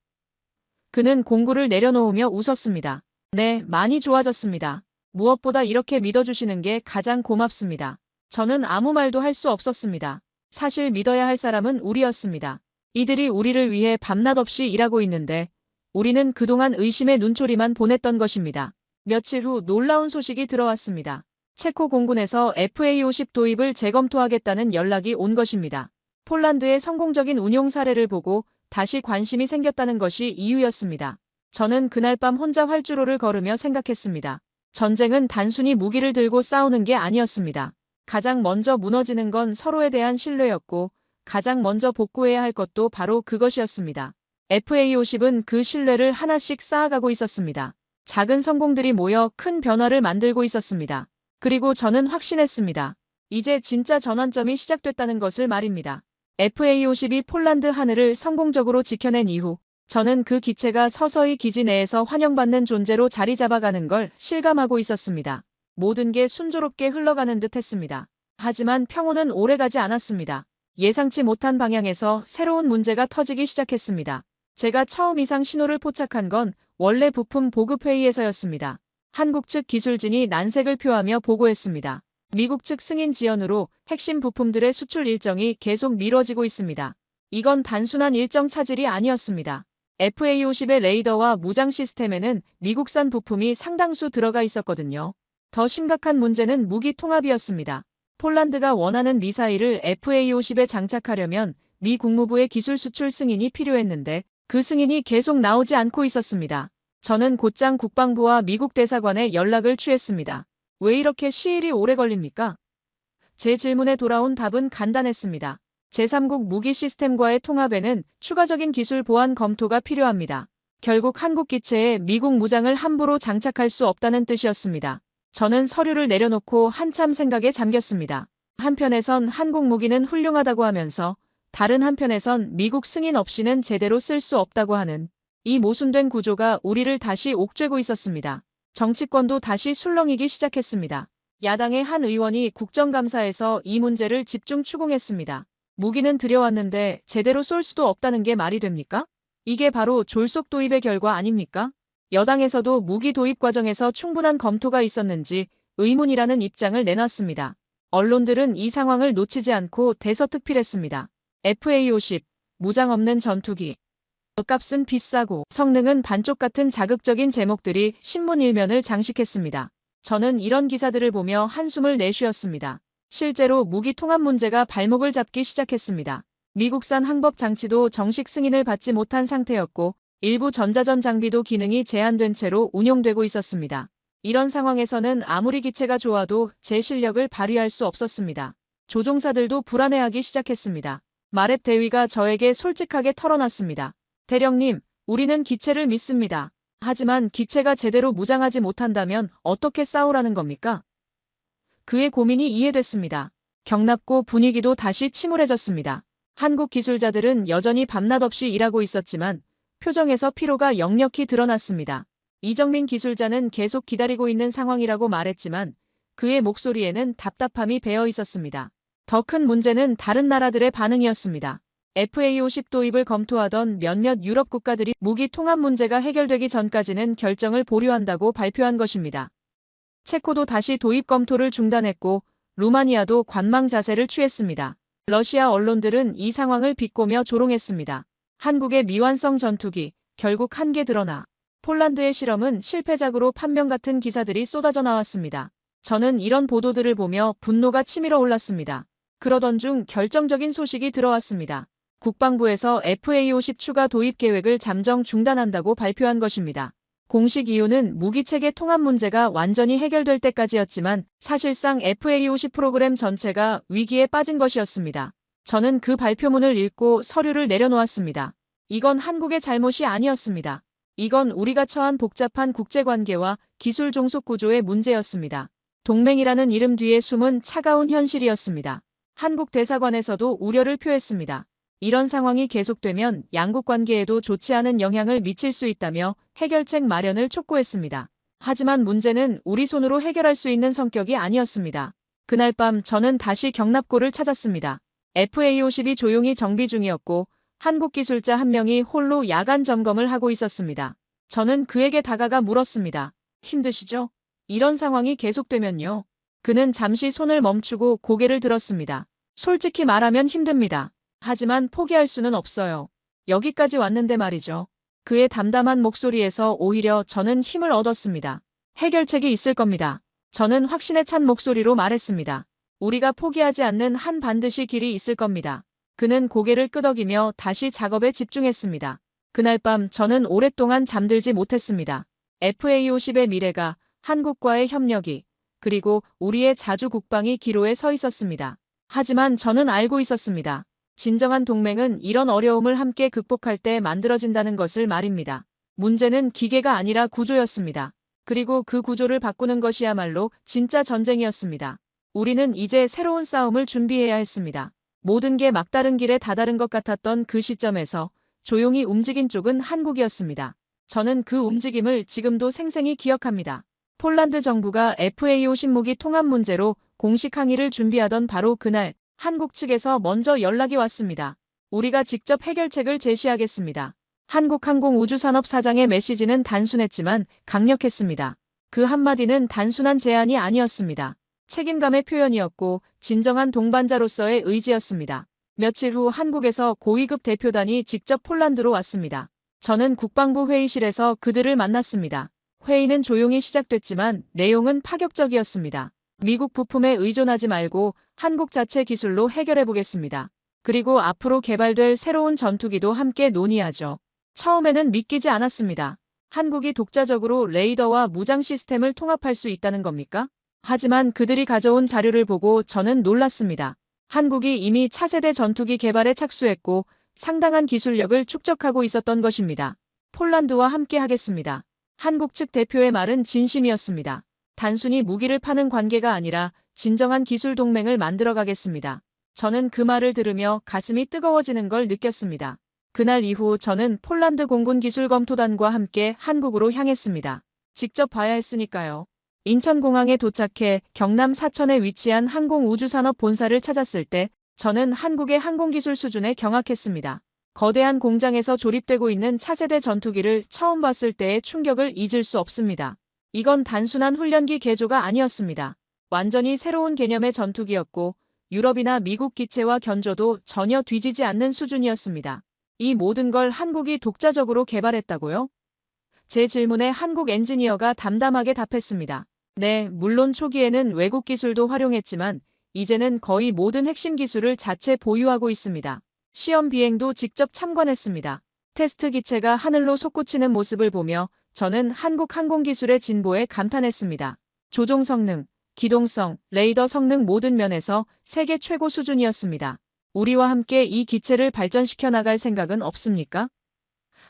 그는 공구를 내려놓으며 웃었습니다. 네, 많이 좋아졌습니다. 무엇보다 이렇게 믿어주시는 게 가장 고맙습니다. 저는 아무 말도 할 수 없었습니다. 사실 믿어야 할 사람은 우리였습니다. 이들이 우리를 위해 밤낮 없이 일하고 있는데 우리는 그동안 의심의 눈초리만 보냈던 것입니다. 며칠 후 놀라운 소식이 들어왔습니다. 체코 공군에서 FA50 도입을 재검토하겠다는 연락이 온 것입니다. 폴란드의 성공적인 운용 사례를 보고 다시 관심이 생겼다는 것이 이유였습니다. 저는 그날 밤 혼자 활주로를 걸으며 생각했습니다. 전쟁은 단순히 무기를 들고 싸우는 게 아니었습니다. 가장 먼저 무너지는 건 서로에 대한 신뢰였고 가장 먼저 복구해야 할 것도 바로 그것이었습니다. FA50은 그 신뢰를 하나씩 쌓아가고 있었습니다. 작은 성공들이 모여 큰 변화를 만들고 있었습니다. 그리고 저는 확신했습니다. 이제 진짜 전환점이 시작됐다는 것을 말입니다. FA50이 폴란드 하늘을 성공적으로 지켜낸 이후 저는 그 기체가 서서히 기지 내에서 환영받는 존재로 자리 잡아가는 걸 실감하고 있었습니다. 모든 게 순조롭게 흘러가는 듯 했습니다. 하지만 평온은 오래가지 않았습니다. 예상치 못한 방향에서 새로운 문제가 터지기 시작했습니다. 제가 처음 이상 신호를 포착한 건 원래 부품 보급 회의에서였습니다. 한국 측 기술진이 난색을 표하며 보고했습니다. 미국 측 승인 지연으로 핵심 부품들의 수출 일정이 계속 미뤄지고 있습니다. 이건 단순한 일정 차질이 아니었습니다. FA50의 레이더와 무장 시스템에는 미국산 부품이 상당수 들어가 있었거든요. 더 심각한 문제는 무기 통합이었습니다. 폴란드가 원하는 미사일을 FA50에 장착하려면 미 국무부의 기술 수출 승인이 필요했는데 그 승인이 계속 나오지 않고 있었습니다. 저는 곧장 국방부와 미국 대사관에 연락을 취했습니다. 왜 이렇게 시일이 오래 걸립니까? 제 질문에 돌아온 답은 간단했습니다. 제3국 무기 시스템과의 통합에는 추가적인 기술 보완 검토가 필요합니다. 결국 한국 기체에 미국 무장을 함부로 장착할 수 없다는 뜻이었습니다. 저는 서류를 내려놓고 한참 생각에 잠겼습니다. 한편에선 한국 무기는 훌륭하다고 하면서 다른 한편에선 미국 승인 없이는 제대로 쓸 수 없다고 하는 이 모순된 구조가 우리를 다시 옥죄고 있었습니다. 정치권도 다시 술렁이기 시작했습니다. 야당의 한 의원이 국정감사에서 이 문제를 집중 추궁했습니다. 무기는 들여왔는데 제대로 쏠 수도 없다는 게 말이 됩니까? 이게 바로 졸속 도입의 결과 아닙니까? 여당에서도 무기 도입 과정에서 충분한 검토가 있었는지 의문이라는 입장을 내놨습니다. 언론들은 이 상황을 놓치지 않고 대서특필했습니다. FA50, 무장 없는 전투기. 값은 비싸고 성능은 반쪽 같은 자극적인 제목들이 신문 일면을 장식했습니다. 저는 이런 기사들을 보며 한숨을 내쉬었습니다. 실제로 무기 통합 문제가 발목을 잡기 시작했습니다. 미국산 항법 장치도 정식 승인을 받지 못한 상태였고 일부 전자전 장비도 기능이 제한된 채로 운용되고 있었습니다. 이런 상황에서는 아무리 기체가 좋아도 제 실력을 발휘할 수 없었습니다. 조종사들도 불안해하기 시작했습니다. 마렙 대위가 저에게 솔직하게 털어놨습니다. 대령님, 우리는 기체를 믿습니다. 하지만 기체가 제대로 무장하지 못한다면 어떻게 싸우라는 겁니까? 그의 고민이 이해됐습니다. 경납고 분위기도 다시 침울해졌습니다. 한국 기술자들은 여전히 밤낮 없이 일하고 있었지만 표정에서 피로가 역력히 드러났습니다. 이정민 기술자는 계속 기다리고 있는 상황이라고 말했지만 그의 목소리에는 답답함이 배어 있었습니다. 더 큰 문제는 다른 나라들의 반응이었습니다. FA50 도입을 검토하던 몇몇 유럽 국가들이 무기 통합 문제가 해결되기 전까지는 결정을 보류한다고 발표한 것입니다. 체코도 다시 도입 검토를 중단했고 루마니아도 관망 자세를 취했습니다. 러시아 언론들은 이 상황을 비꼬며 조롱했습니다. 한국의 미완성 전투기, 결국 한계 드러나. 폴란드의 실험은 실패작으로 판명 같은 기사들이 쏟아져 나왔습니다. 저는 이런 보도들을 보며 분노가 치밀어 올랐습니다. 그러던 중 결정적인 소식이 들어왔습니다. 국방부에서 FA50 추가 도입 계획을 잠정 중단한다고 발표한 것입니다. 공식 이유는 무기체계 통합 문제가 완전히 해결될 때까지였지만 사실상 FA50 프로그램 전체가 위기에 빠진 것이었습니다. 저는 그 발표문을 읽고 서류를 내려놓았습니다. 이건 한국의 잘못이 아니었습니다. 이건 우리가 처한 복잡한 국제관계와 기술 종속 구조의 문제였습니다. 동맹이라는 이름 뒤에 숨은 차가운 현실이었습니다. 한국 대사관에서도 우려를 표했습니다. 이런 상황이 계속되면 양국 관계에도 좋지 않은 영향을 미칠 수 있다며 해결책 마련을 촉구했습니다. 하지만 문제는 우리 손으로 해결할 수 있는 성격이 아니었습니다. 그날 밤 저는 다시 경납고를 찾았습니다. FA50이 조용히 정비 중이었고 한국 기술자 한 명이 홀로 야간 점검을 하고 있었습니다. 저는 그에게 다가가 물었습니다. 힘드시죠? 이런 상황이 계속되면요. 그는 잠시 손을 멈추고 고개를 들었습니다. 솔직히 말하면 힘듭니다. 하지만 포기할 수는 없어요. 여기까지 왔는데 말이죠. 그의 담담한 목소리에서 오히려 저는 힘을 얻었습니다. 해결책이 있을 겁니다. 저는 확신에 찬 목소리로 말했습니다. 우리가 포기하지 않는 한 반드시 길이 있을 겁니다. 그는 고개를 끄덕이며 다시 작업에 집중했습니다. 그날 밤 저는 오랫동안 잠들지 못했습니다. FA50의 미래가, 한국과의 협력이, 그리고 우리의 자주 국방이 기로에 서 있었습니다. 하지만 저는 알고 있었습니다. 진정한 동맹은 이런 어려움을 함께 극복할 때 만들어진다는 것을 말입니다. 문제는 기계가 아니라 구조였습니다. 그리고 그 구조를 바꾸는 것이야말로 진짜 전쟁이었습니다. 우리는 이제 새로운 싸움을 준비해야 했습니다. 모든 게 막다른 길에 다다른 것 같았던 그 시점에서 조용히 움직인 쪽은 한국이었습니다. 저는 그 움직임을 지금도 생생히 기억합니다. 폴란드 정부가 FA50 무기 통합 문제로 공식 항의를 준비하던 바로 그날 한국 측에서 먼저 연락이 왔습니다. 우리가 직접 해결책을 제시하겠습니다. 한국항공우주산업 사장의 메시지는 단순했지만 강력했습니다. 그 한마디는 단순한 제안이 아니었습니다. 책임감의 표현이었고 진정한 동반자로서의 의지였습니다. 며칠 후 한국에서 고위급 대표단이 직접 폴란드로 왔습니다. 저는 국방부 회의실에서 그들을 만났습니다. 회의는 조용히 시작됐지만 내용은 파격적이었습니다. 미국 부품에 의존하지 말고 한국 자체 기술로 해결해보겠습니다. 그리고 앞으로 개발될 새로운 전투기도 함께 논의하죠. 처음에는 믿기지 않았습니다. 한국이 독자적으로 레이더와 무장 시스템을 통합할 수 있다는 겁니까? 하지만 그들이 가져온 자료를 보고 저는 놀랐습니다. 한국이 이미 차세대 전투기 개발에 착수했고 상당한 기술력을 축적하고 있었던 것입니다. 폴란드와 함께 하겠습니다. 한국 측 대표의 말은 진심이었습니다. 단순히 무기를 파는 관계가 아니라 진정한 기술 동맹을 만들어 가겠습니다. 저는 그 말을 들으며 가슴이 뜨거워지는 걸 느꼈습니다. 그날 이후 저는 폴란드 공군 기술검토단과 함께 한국으로 향했습니다. 직접 봐야 했으니까요. 인천공항에 도착해 경남 사천에 위치한 항공우주산업 본사를 찾았을 때 저는 한국의 항공기술 수준에 경악했습니다. 거대한 공장에서 조립되고 있는 차세대 전투기를 처음 봤을 때의 충격을 잊을 수 없습니다. 이건 단순한 훈련기 개조가 아니었습니다. 완전히 새로운 개념의 전투기였고 유럽이나 미국 기체와 견조도 전혀 뒤지지 않는 수준이었습니다. 이 모든 걸 한국이 독자적으로 개발했다고요? 제 질문에 한국 엔지니어가 담담하게 답했습니다. 네, 물론 초기에는 외국 기술도 활용했지만 이제는 거의 모든 핵심 기술을 자체 보유하고 있습니다. 시험 비행도 직접 참관했습니다. 테스트 기체가 하늘로 솟구치는 모습을 보며 저는 한국 항공기술의 진보에 감탄했습니다. 조종 성능, 기동성, 레이더 성능 모든 면에서 세계 최고 수준이었습니다. 우리와 함께 이 기체를 발전시켜 나갈 생각은 없습니까?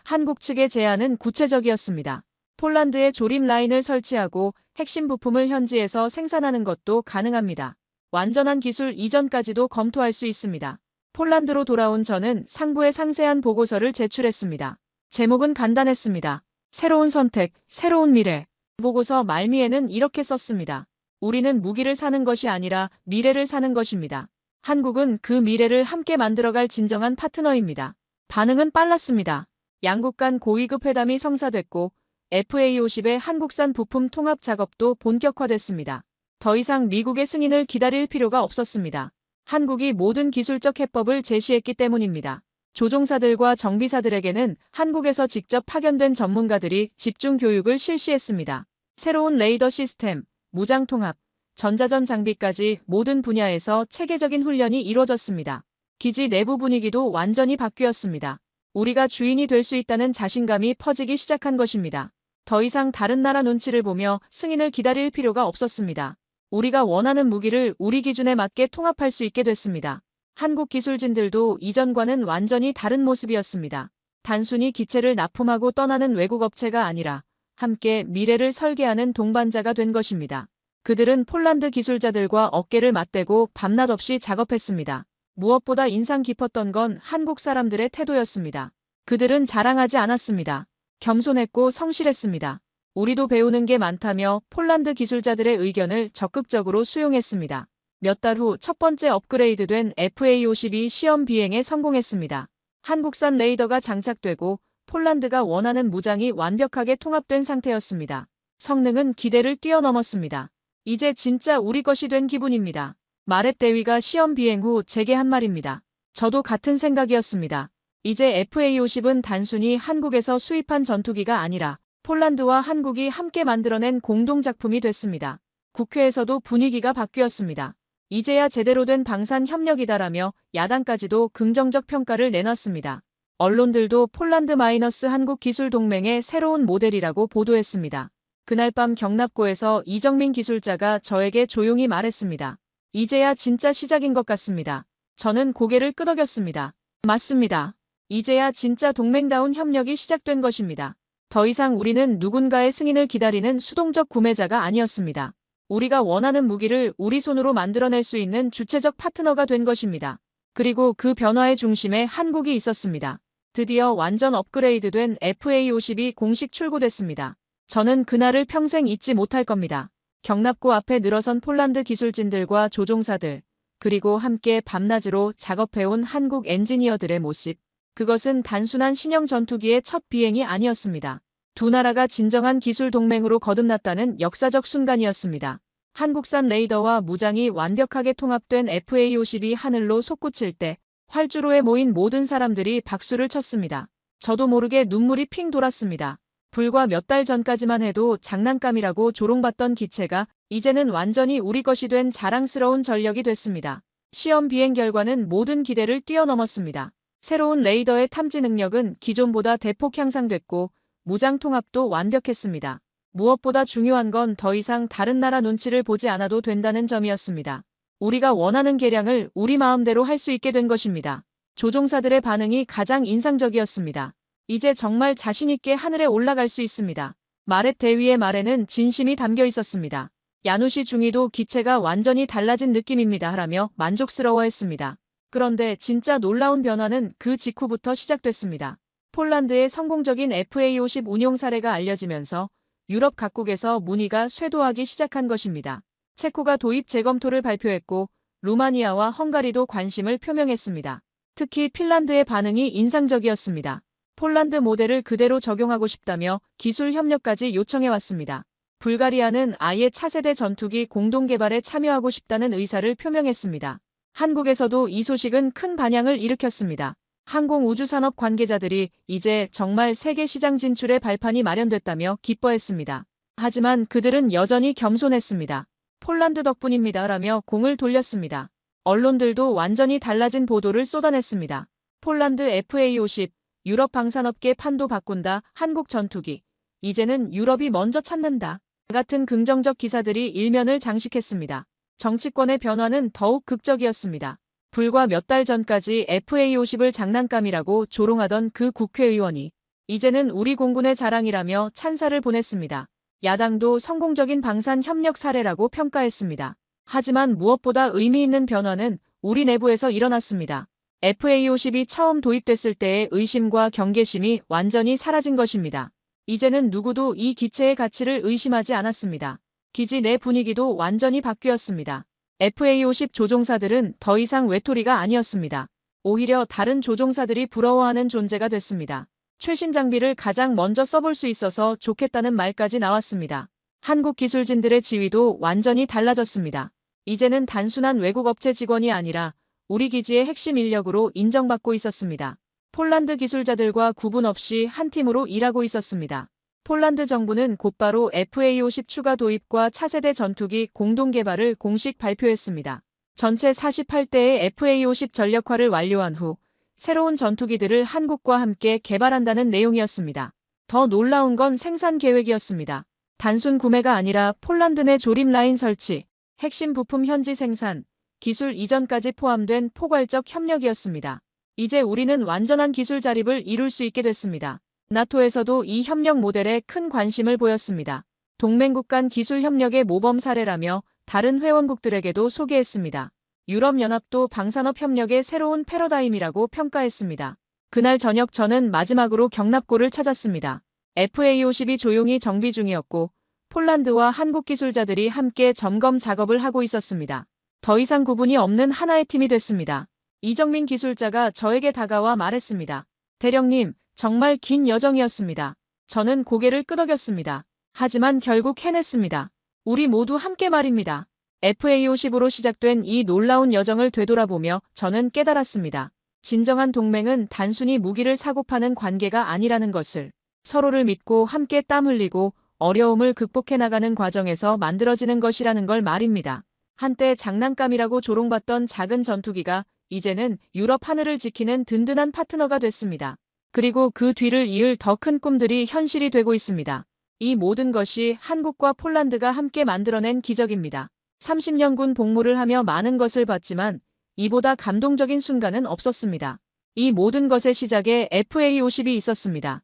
한국 측의 제안은 구체적이었습니다. 폴란드에 조립 라인을 설치하고 핵심 부품을 현지에서 생산하는 것도 가능합니다. 완전한 기술 이전까지도 검토할 수 있습니다. 폴란드로 돌아온 저는 상부에 상세한 보고서를 제출했습니다. 제목은 간단했습니다. 새로운 선택, 새로운 미래. 보고서 말미에는 이렇게 썼습니다. 우리는 무기를 사는 것이 아니라 미래를 사는 것입니다. 한국은 그 미래를 함께 만들어갈 진정한 파트너입니다. 반응은 빨랐습니다. 양국 간 고위급 회담이 성사됐고 FA-50의 한국산 부품 통합 작업도 본격화됐습니다. 더 이상 미국의 승인을 기다릴 필요가 없었습니다. 한국이 모든 기술적 해법을 제시했기 때문입니다. 조종사들과 정비사들에게는 한국에서 직접 파견된 전문가들이 집중 교육을 실시했습니다. 새로운 레이더 시스템, 무장 통합, 전자전 장비까지 모든 분야에서 체계적인 훈련이 이루어졌습니다. 기지 내부 분위기도 완전히 바뀌었습니다. 우리가 주인이 될 수 있다는 자신감이 퍼지기 시작한 것입니다. 더 이상 다른 나라 눈치를 보며 승인을 기다릴 필요가 없었습니다. 우리가 원하는 무기를 우리 기준에 맞게 통합할 수 있게 됐습니다. 한국 기술진들도 이전과는 완전히 다른 모습이었습니다. 단순히 기체를 납품하고 떠나는 외국 업체가 아니라 함께 미래를 설계하는 동반자가 된 것입니다. 그들은 폴란드 기술자들과 어깨를 맞대고 밤낮 없이 작업했습니다. 무엇보다 인상 깊었던 건 한국 사람들의 태도였습니다. 그들은 자랑하지 않았습니다. 겸손했고 성실했습니다. 우리도 배우는 게 많다며 폴란드 기술자들의 의견을 적극적으로 수용했습니다. 몇 달 후 첫 번째 업그레이드된 FA-52 시험 비행에 성공했습니다. 한국산 레이더가 장착되고 폴란드가 원하는 무장이 완벽하게 통합된 상태였습니다. 성능은 기대를 뛰어넘었습니다. 이제 진짜 우리 것이 된 기분입니다. 마렛 대위가 시험 비행 후 제게 한 말입니다. 저도 같은 생각이었습니다. 이제 FA-50은 단순히 한국에서 수입한 전투기가 아니라 폴란드와 한국이 함께 만들어낸 공동작품이 됐습니다. 국회에서도 분위기가 바뀌었습니다. 이제야 제대로 된 방산 협력이다라며 야당까지도 긍정적 평가를 내놨습니다. 언론들도 폴란드-한국 기술 동맹의 새로운 모델이라고 보도했습니다. 그날 밤 경납고에서 이정민 기술자가 저에게 조용히 말했습니다. 이제야 진짜 시작인 것 같습니다. 저는 고개를 끄덕였습니다. 맞습니다. 이제야 진짜 동맹다운 협력이 시작된 것입니다. 더 이상 우리는 누군가의 승인을 기다리는 수동적 구매자가 아니었습니다. 우리가 원하는 무기를 우리 손으로 만들어낼 수 있는 주체적 파트너가 된 것입니다. 그리고 그 변화의 중심에 한국이 있었습니다. 드디어 완전 업그레이드된 FA-50이 공식 출고됐습니다. 저는 그날을 평생 잊지 못할 겁니다. 경납고 앞에 늘어선 폴란드 기술진들과 조종사들, 그리고 함께 밤낮으로 작업해온 한국 엔지니어들의 모습. 그것은 단순한 신형 전투기의 첫 비행이 아니었습니다. 두 나라가 진정한 기술 동맹으로 거듭났다는 역사적 순간이었습니다. 한국산 레이더와 무장이 완벽하게 통합된 FA-50이 하늘로 솟구칠 때 활주로에 모인 모든 사람들이 박수를 쳤습니다. 저도 모르게 눈물이 핑 돌았습니다. 불과 몇 달 전까지만 해도 장난감이라고 조롱받던 기체가 이제는 완전히 우리 것이 된 자랑스러운 전력이 됐습니다. 시험 비행 결과는 모든 기대를 뛰어넘었습니다. 새로운 레이더의 탐지 능력은 기존보다 대폭 향상됐고 무장 통합도 완벽했습니다. 무엇보다 중요한 건 더 이상 다른 나라 눈치를 보지 않아도 된다는 점이었습니다. 우리가 원하는 개량을 우리 마음대로 할 수 있게 된 것입니다. 조종사들의 반응이 가장 인상적이었습니다. 이제 정말 자신있게 하늘에 올라갈 수 있습니다. 마렛 대위의 말에는 진심이 담겨 있었습니다. 야누시 중위도 기체가 완전히 달라진 느낌입니다 하라며 만족스러워했습니다. 그런데 진짜 놀라운 변화는 그 직후부터 시작됐습니다. 폴란드의 성공적인 FA-50 운용 사례가 알려지면서 유럽 각국에서 문의가 쇄도하기 시작한 것입니다. 체코가 도입 재검토를 발표했고 루마니아와 헝가리도 관심을 표명했습니다. 특히 핀란드의 반응이 인상적이었습니다. 폴란드 모델을 그대로 적용하고 싶다며 기술 협력까지 요청해왔습니다. 불가리아는 아예 차세대 전투기 공동 개발에 참여하고 싶다는 의사를 표명했습니다. 한국에서도 이 소식은 큰 반향을 일으켰습니다. 항공우주산업 관계자들이 이제 정말 세계 시장 진출의 발판이 마련됐다며 기뻐했습니다. 하지만 그들은 여전히 겸손했습니다. 폴란드 덕분입니다라며 공을 돌렸습니다. 언론들도 완전히 달라진 보도를 쏟아냈습니다. 폴란드 FA-50, 유럽 방산업계 판도 바꾼다, 한국 전투기. 이제는 유럽이 먼저 찾는다. 같은 긍정적 기사들이 일면을 장식했습니다. 정치권의 변화는 더욱 극적이었습니다. 불과 몇 달 전까지 FA-50을 장난감이라고 조롱하던 그 국회의원이 이제는 우리 공군의 자랑이라며 찬사를 보냈습니다. 야당도 성공적인 방산 협력 사례라고 평가했습니다. 하지만 무엇보다 의미 있는 변화는 우리 내부에서 일어났습니다. FA-50이 처음 도입됐을 때의 의심과 경계심이 완전히 사라진 것입니다. 이제는 누구도 이 기체의 가치를 의심하지 않았습니다. 기지 내 분위기도 완전히 바뀌었습니다. FA-50 조종사들은 더 이상 외톨이가 아니었습니다. 오히려 다른 조종사들이 부러워하는 존재가 됐습니다. 최신 장비를 가장 먼저 써볼 수 있어서 좋겠다는 말까지 나왔습니다. 한국 기술진들의 지위도 완전히 달라졌습니다. 이제는 단순한 외국 업체 직원이 아니라 우리 기지의 핵심 인력으로 인정받고 있었습니다. 폴란드 기술자들과 구분 없이 한 팀으로 일하고 있었습니다. 폴란드 정부는 곧바로 FA-50 추가 도입과 차세대 전투기 공동 개발을 공식 발표했습니다. 전체 48대의 FA-50 전력화를 완료한 후 새로운 전투기들을 한국과 함께 개발한다는 내용이었습니다. 더 놀라운 건 생산 계획이었습니다. 단순 구매가 아니라 폴란드 내 조립 라인 설치, 핵심 부품 현지 생산, 기술 이전까지 포함된 포괄적 협력이었습니다. 이제 우리는 완전한 기술 자립을 이룰 수 있게 됐습니다. 나토에서도 이 협력 모델에 큰 관심을 보였습니다. 동맹국 간 기술 협력의 모범 사례라며 다른 회원국들에게도 소개했습니다. 유럽연합도 방산업 협력의 새로운 패러다임이라고 평가했습니다. 그날 저녁 저는 마지막으로 경납고를 찾았습니다. FA-50이 조용히 정비 중이었고 폴란드와 한국 기술자들이 함께 점검 작업을 하고 있었습니다. 더 이상 구분이 없는 하나의 팀이 됐습니다. 이정민 기술자가 저에게 다가와 말했습니다. 대령님, 정말 긴 여정이었습니다. 저는 고개를 끄덕였습니다. 하지만 결국 해냈습니다. 우리 모두 함께 말입니다. FA-50으로 시작된 이 놀라운 여정을 되돌아보며 저는 깨달았습니다. 진정한 동맹은 단순히 무기를 사고 파는 관계가 아니라는 것을, 서로를 믿고 함께 땀 흘리고 어려움을 극복해 나가는 과정에서 만들어지는 것이라는 걸 말입니다. 한때 장난감이라고 조롱받던 작은 전투기가 이제는 유럽 하늘을 지키는 든든한 파트너가 됐습니다. 그리고 그 뒤를 이을 더 큰 꿈들이 현실이 되고 있습니다. 이 모든 것이 한국과 폴란드가 함께 만들어낸 기적입니다. 30년 군 복무를 하며 많은 것을 봤지만 이보다 감동적인 순간은 없었습니다. 이 모든 것의 시작에 FA-50이 있었습니다.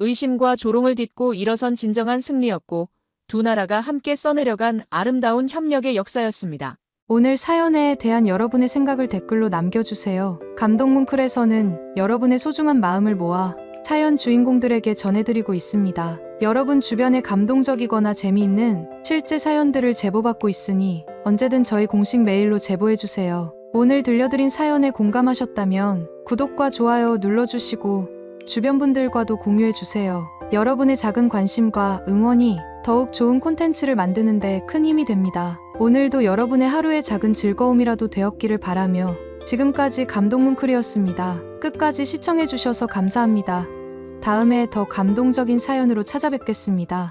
의심과 조롱을 딛고 일어선 진정한 승리였고 두 나라가 함께 써내려간 아름다운 협력의 역사였습니다. 오늘 사연에 대한 여러분의 생각을 댓글로 남겨주세요. 감동뭉클에서는 여러분의 소중한 마음을 모아 사연 주인공들에게 전해드리고 있습니다. 여러분 주변에 감동적이거나 재미있는 실제 사연들을 제보받고 있으니 언제든 저희 공식 메일로 제보해주세요. 오늘 들려드린 사연에 공감하셨다면 구독과 좋아요 눌러주시고 주변 분들과도 공유해주세요. 여러분의 작은 관심과 응원이 더욱 좋은 콘텐츠를 만드는 데 큰 힘이 됩니다. 오늘도 여러분의 하루의 작은 즐거움이라도 되었기를 바라며 지금까지 감동뭉클이었습니다. 끝까지 시청해주셔서 감사합니다. 다음에 더 감동적인 사연으로 찾아뵙겠습니다.